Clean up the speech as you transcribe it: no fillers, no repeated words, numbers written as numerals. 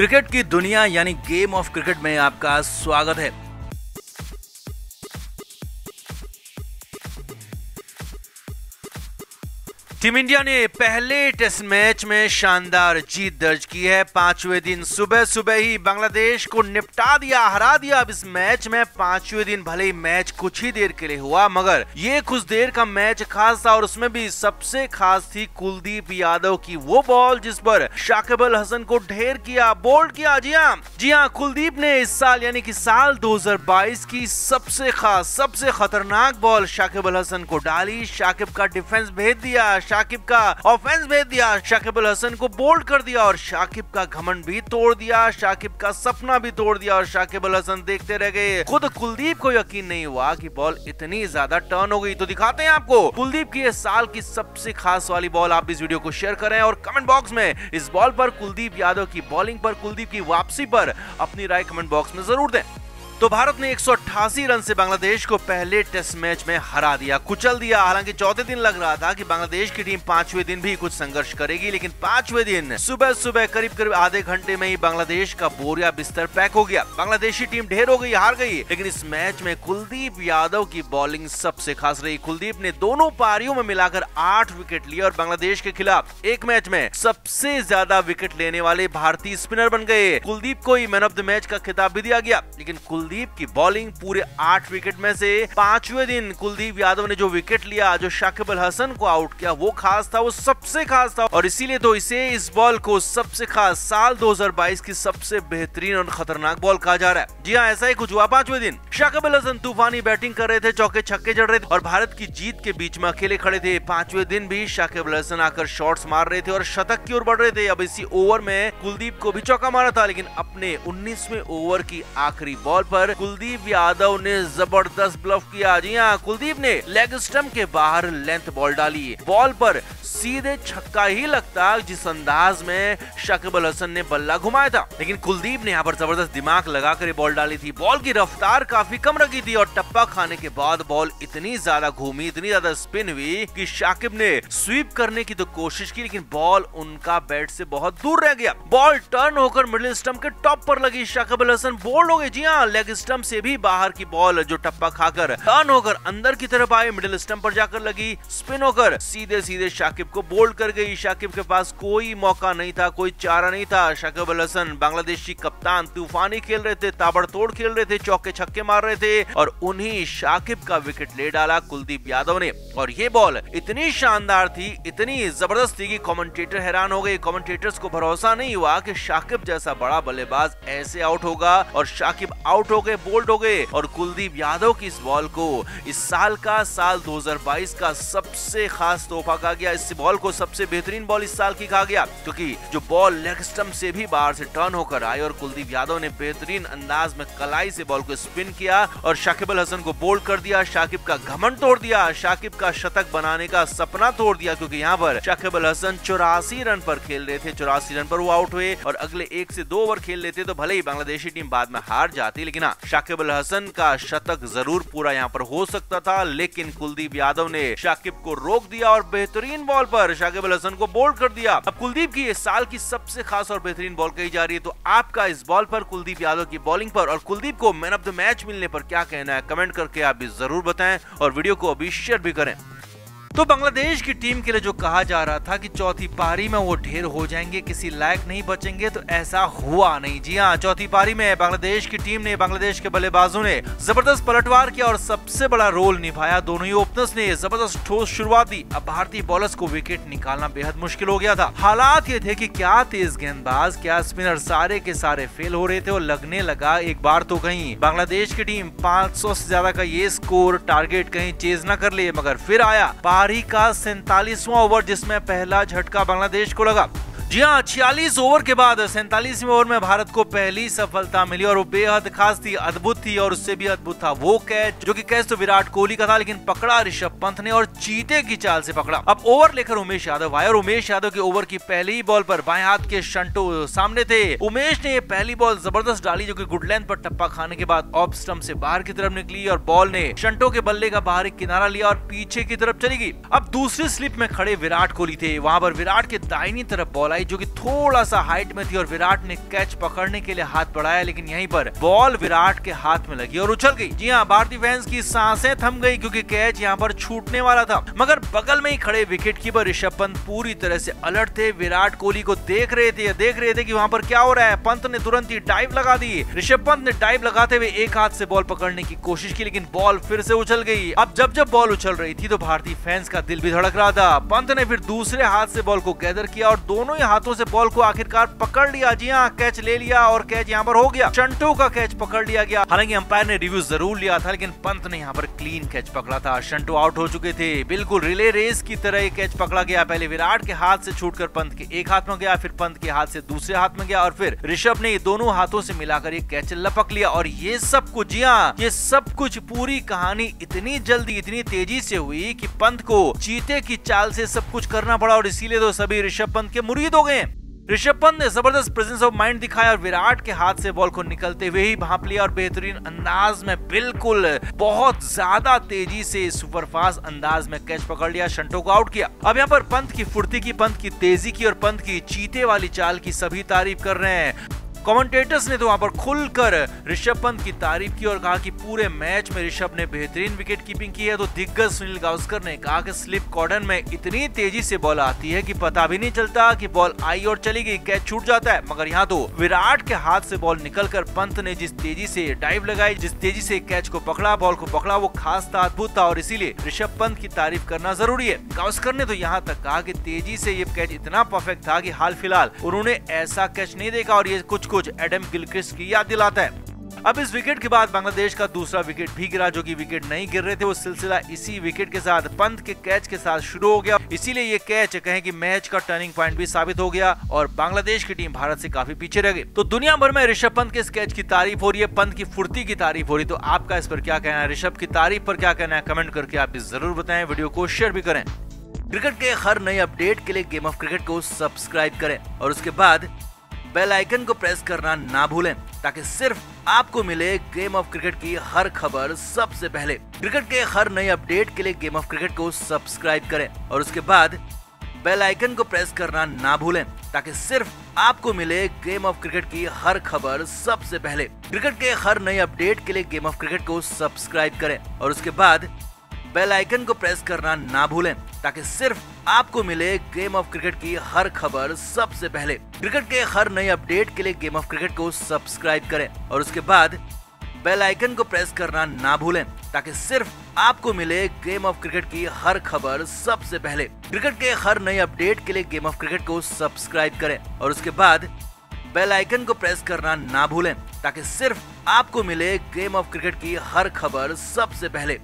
Cricket की दुनिया यानी गेम ऑफ क्रिकेट में आपका स्वागत है। टीम इंडिया ने पहले टेस्ट मैच में शानदार जीत दर्ज की है। पांचवें दिन सुबह सुबह ही बांग्लादेश को निपटा दिया, हरा दिया। अब इस मैच में पांचवें दिन भले ही मैच कुछ ही देर के लिए हुआ, मगर ये कुछ देर का मैच खास था और उसमें भी सबसे खास थी कुलदीप यादव की वो बॉल जिस पर शाकिब अल हसन को ढेर किया, बोल्ड किया। जी हाँ, कुलदीप ने इस साल यानी कि साल 2022 की सबसे खास, सबसे खतरनाक बॉल शाकिब अल हसन को डाली। शाकिब का डिफेंस भेज दिया, शाकिब का ऑफेंस भेज दिया, शाकिब अल हसन को बोल्ड कर दिया और शाकिब का घमंड भी तोड़ दिया, शाकिब का सपना भी तोड़ दिया और शाकिब अल हसन देखते रह गए। खुद कुलदीप को यकीन नहीं हुआ कि बॉल इतनी ज्यादा टर्न हो गई। तो दिखाते हैं आपको कुलदीप की इस साल की सबसे खास वाली बॉल। आप इस वीडियो को शेयर करें और कमेंट बॉक्स में इस बॉल पर, कुलदीप यादव की बॉलिंग पर, कुलदीप की वापसी पर अपनी राय कमेंट बॉक्स में जरूर दें। तो भारत ने 188 रन से बांग्लादेश को पहले टेस्ट मैच में हरा दिया, कुचल दिया। हालांकि चौथे दिन लग रहा था कि बांग्लादेश की टीम पांचवें दिन भी कुछ संघर्ष करेगी, लेकिन पांचवें दिन सुबह सुबह करीब आधे घंटे में ही बांग्लादेश का बोरिया बिस्तर पैक हो गया। बांग्लादेशी टीम ढेर हो गई, हार गई। लेकिन इस मैच में कुलदीप यादव की बॉलिंग सबसे खास रही। कुलदीप ने दोनों पारियों में मिलाकर 8 विकेट लिए और बांग्लादेश के खिलाफ एक मैच में सबसे ज्यादा विकेट लेने वाले भारतीय स्पिनर बन गए। कुलदीप को ही मैन ऑफ द मैच का खिताब भी दिया गया। लेकिन कुलदीप की बॉलिंग पूरे 8 विकेट में से पांचवें दिन कुलदीप यादव ने जो विकेट लिया, जो शाकिब अल हसन को आउट किया, वो खास था, वो सबसे खास था। और इसीलिए तो इसे, इस बॉल को सबसे खास, साल 2022 की सबसे बेहतरीन और खतरनाक बॉल कहा जा रहा है। जी हाँ, ऐसा ही कुछ हुआ। पांचवें दिन शाकिब अल हसन तूफानी बैटिंग कर रहे थे, चौके छक्के जड़ रहे थे और भारत की जीत के बीच में अकेले खड़े थे। पांचवें दिन भी शाकिब अल हसन आकर शॉट्स मार रहे थे और शतक की ओर बढ़ रहे थे। अब इसी ओवर में कुलदीप को भी चौका मारा था, लेकिन अपने 19वें ओवर की आखिरी बॉल पर कुलदीप यादव ने जबरदस्त ब्लफ किया। जी हाँ, कुलदीप ने लेग स्टंप के बाहर लेंथ बॉल डाली। बॉल पर सीधे छक्का ही लगता जिस अंदाज में शाकिब अल हसन ने बल्ला घुमाया था, लेकिन कुलदीप ने यहाँ पर जबरदस्त दिमाग लगाकर ये बॉल डाली थी। बॉल की रफ्तार काफी कम रखी थी और टप्पा खाने के बाद बॉल इतनी ज्यादा घूमी, इतनी ज्यादा स्पिन हुई कि शाकिब ने स्वीप करने की तो कोशिश की, लेकिन बॉल उनका बैट से बहुत दूर रह गया। बॉल टर्न होकर मिडिल स्टंप के टॉप पर लगी। शाकिब अल हसन बोल्ड हो गए। जी हाँ, लेग स्टंप से भी बाहर की बॉल जो टप्पा खाकर टर्न होकर अंदर की तरफ आई, मिडिल स्टंप पर जाकर लगी, स्पिन होकर सीधे सीधे शाकिब को बोल्ड कर गई। शाकिब के पास कोई मौका नहीं था, कोई चारा नहीं था। शाकिब अल हसन बांग्लादेशी कप्तान तूफानी खेल रहे थे, ताबड़तोड़ खेल रहे थे, चौके छक्के मार रहे थे और उन्हीं शाकिब का विकेट ले डाला कुलदीप यादव ने। और ये बॉल इतनी शानदार थी, इतनी जबरदस्त थी कि कमेंटेटर हैरान हो गए। कमेंटेटर्स को भरोसा नहीं हुआ कि शाकिब जैसा बड़ा बल्लेबाज ऐसे आउट होगा और शाकिब आउट हो गए, बोल्ड हो गए। और कुलदीप यादव की इस बॉल को इस साल का, साल 2022 का सबसे खास तोहफा कहा गया। इस बॉल को सबसे बेहतरीन बॉल इस साल की कहा गया, क्योंकि जो बॉल लेग स्टंप से भी बाहर से टर्न होकर आई और कुलदीप यादव ने बेहतरीन अंदाज में कलाई से बॉल को स्पिन किया और शाकिब अल हसन को बोल्ड कर दिया। शाकिब का घमंड तोड़ दिया, शाकिब का शतक बनाने का सपना तोड़ दिया, क्योंकि यहाँ पर शाकिब अल हसन 84 रन पर खेल रहे थे। 84 रन पर वो आउट हुए और अगले 1 से 2 ओवर खेल लेते तो भले ही बांग्लादेशी टीम बाद में हार जाती, लेकिन हाँ, शाकिब अल हसन का शतक जरूर पूरा यहाँ पर हो सकता था। लेकिन कुलदीप यादव ने शाकिब को रोक दिया और बेहतरीन बॉल पर शाकिब अल हसन को बोल्ड कर दिया। अब कुलदीप की इस साल की सबसे खास और बेहतरीन बॉल कही जा रही है। तो आपका इस बॉल पर, कुलदीप यादव की बॉलिंग पर और कुलदीप को मैन ऑफ द मैच मिलने पर क्या कहना है, कमेंट करके आप भी जरूर बताएं और वीडियो को अभी शेयर भी करें। तो बांग्लादेश की टीम के लिए जो कहा जा रहा था कि चौथी पारी में वो ढेर हो जाएंगे, किसी लायक नहीं बचेंगे, तो ऐसा हुआ नहीं। जी हाँ, चौथी पारी में बांग्लादेश की टीम ने, बांग्लादेश के बल्लेबाजों ने जबरदस्त पलटवार किया और सबसे बड़ा रोल निभाया। दोनों ही ओपनर्स ने जबरदस्त ठोस शुरुआत दी। अब भारतीय बॉलर्स को विकेट निकालना बेहद मुश्किल हो गया था। हालात ये थे कि क्या तेज गेंदबाज, क्या स्पिनर, सारे के सारे फेल हो रहे थे और लगने लगा एक बार तो कहीं बांग्लादेश की टीम 500 से ज्यादा का ये स्कोर टारगेट कहीं चेज न कर ले। मगर फिर आया पारी का 47वां ओवर, जिसमें पहला झटका बांग्लादेश को लगा। जी हाँ, 46 ओवर के बाद 47वें ओवर में भारत को पहली सफलता मिली और वो बेहद खास थी, अद्भुत थी। और उससे भी अद्भुत था वो कैच, जो कि कैच तो विराट कोहली का था, लेकिन पकड़ा ऋषभ पंत ने और चीते की चाल से पकड़ा। अब ओवर लेकर उमेश यादव आए और उमेश यादव के ओवर की पहली बॉल पर बाएं हाथ के शंटो सामने थे। उमेश ने पहली बॉल जबरदस्त डाली, जो कि गुड लेंथ पर टप्पा खाने के बाद ऑफ स्टंप से बाहर की तरफ निकली और बॉल ने शंटो के बल्ले का बाहरी किनारा लिया और पीछे की तरफ चली गई। अब दूसरी स्लिप में खड़े विराट कोहली थे, वहां पर विराट के दाहिनी तरफ बॉल आई आई जो कि थोड़ा सा हाइट में थी और विराट ने कैच पकड़ने के लिए हाथ बढ़ाया, लेकिन यहीं पर बॉल विराट के हाथ में लगी और उछल गई। जी हाँ, भारतीय फैंस की सांसें थम गई क्योंकि कैच यहाँ पर छूटने वाला था। मगर बगल में ही खड़े विकेटकीपर ऋषभ पंत पूरी तरह से अलर्ट थे, विराट कोहली को देख रहे थे कि वहाँ पर क्या हो रहा है। पंत ने तुरंत ही डाइव लगा दी। ऋषभ पंत ने डाइव लगाते हुए एक हाथ से बॉल पकड़ने की कोशिश की, लेकिन बॉल फिर से उछल गई। अब जब बॉल उछल रही थी तो भारतीय फैंस का दिल भी धड़क रहा था। पंत ने फिर दूसरे हाथ से बॉल को गैदर किया और दोनों ही हाथों से बॉल को आखिरकार पकड़ लिया। जी हाँ, कैच ले लिया और कैच यहाँ पर हो गया। शंटो का कैच पकड़ लिया गया। हालांकि अंपायर ने रिव्यू जरूर लिया था, लेकिन पंत ने यहाँ पर क्लीन कैच पकड़ा था। शंटो आउट हो चुके थे। बिल्कुल रिले रेस की तरह ये कैच पकड़ा गया। पहले विराट के हाथ से छूटकर पंत के एक हाथ में गया, फिर पंत के हाथ से दूसरे हाथ में गया और फिर ऋषभ ने दोनों हाथों से मिलाकर ये कैच लपक लिया। और ये सब कुछ, जी हाँ, ये सब कुछ पूरी कहानी इतनी जल्दी इतनी तेजी से हुई कि पंत को चीते की चाल से सब कुछ करना पड़ा और इसीलिए तो सभी ऋषभ पंत के मुरीद हो गए। ऋषभ पंत ने जबरदस्त प्रेजेंस ऑफ माइंड दिखाया और विराट के हाथ से बॉल को निकलते हुए ही भांप लिया और बेहतरीन अंदाज में, बिल्कुल बहुत ज्यादा तेजी से सुपरफास्ट अंदाज में कैच पकड़ लिया। शंटो को आउट किया। अब यहाँ पर पंत की फुर्ती की, पंत की तेजी की और पंत की चीते वाली चाल की सभी तारीफ कर रहे हैं। कमेंटेटर्स ने तो वहां पर खुलकर ऋषभ पंत की तारीफ की और कहा कि पूरे मैच में ऋषभ ने बेहतरीन विकेट कीपिंग की है। तो दिग्गज सुनील गावस्कर ने कहा कि स्लिप कॉर्डन में इतनी तेजी से बॉल आती है कि पता भी नहीं चलता कि बॉल आई और चली गई, कैच छूट जाता है। मगर यहाँ तो विराट के हाथ से बॉल निकलकर पंत ने जिस तेजी से डाइव लगाई, जिस तेजी से कैच को पकड़ा, बॉल को पकड़ा, वो खास था, अद्भुत था और इसीलिए ऋषभ पंत की तारीफ करना जरूरी है। गावस्कर ने तो यहाँ तक कहा कि तेजी से ये कैच इतना परफेक्ट था कि हाल फिलहाल उन्होंने ऐसा कैच नहीं देखा और ये कुछ एडम गिलक्रिस्ट की याद दिलाता है। अब इस विकेट के बाद बांग्लादेश का दूसरा विकेट भी गिरा। जो कि विकेट नहीं गिर रहे थे, वो सिलसिला इसी विकेट के साथ पंत के कैच के साथ शुरू हो गया। इसीलिए ये कैच कहें कि मैच का टर्निंग पॉइंट भी साबित हो गया और बांग्लादेश की टीम भारत से काफी पीछे रह गई। तो दुनिया भर में ऋषभ पंत के इस कैच की तारीफ हो रही है, पंत की फुर्ती की तारीफ हो रही है। तो आपका इस पर क्या कहना है, ऋषभ की तारीफ पर क्या कहना है, कमेंट करके आप जरूर बताएं। वीडियो को शेयर भी करें। क्रिकेट के हर नए अपडेट के लिए गेम ऑफ क्रिकेट को सब्सक्राइब करें और उसके बाद बेल आइकन को प्रेस करना ना भूलें ताकि सिर्फ आपको मिले गेम ऑफ क्रिकेट की हर खबर सबसे पहले। क्रिकेट के हर नए अपडेट के लिए गेम ऑफ क्रिकेट को सब्सक्राइब करें और उसके बाद बेल आइकन को प्रेस करना ना भूलें ताकि सिर्फ आपको मिले गेम ऑफ क्रिकेट की हर खबर सबसे पहले। क्रिकेट के हर नए अपडेट के लिए गेम ऑफ क्रिकेट को सब्सक्राइब करें और उसके बाद बेल आइकन को प्रेस करना ना भूलें ताकि सिर्फ आपको मिले गेम ऑफ क्रिकेट की हर खबर सबसे पहले। क्रिकेट के हर नए अपडेट के लिए गेम ऑफ क्रिकेट को सब्सक्राइब करें और उसके बाद बेल आइकन को प्रेस करना ना भूलें ताकि सिर्फ आपको मिले गेम ऑफ क्रिकेट की हर खबर सबसे पहले। क्रिकेट के हर नए अपडेट के लिए गेम ऑफ क्रिकेट को सब्सक्राइब करें और उसके बाद बेल आइकन को प्रेस करना ना भूलें ताकि सिर्फ आपको मिले गेम ऑफ क्रिकेट की हर खबर सबसे पहले।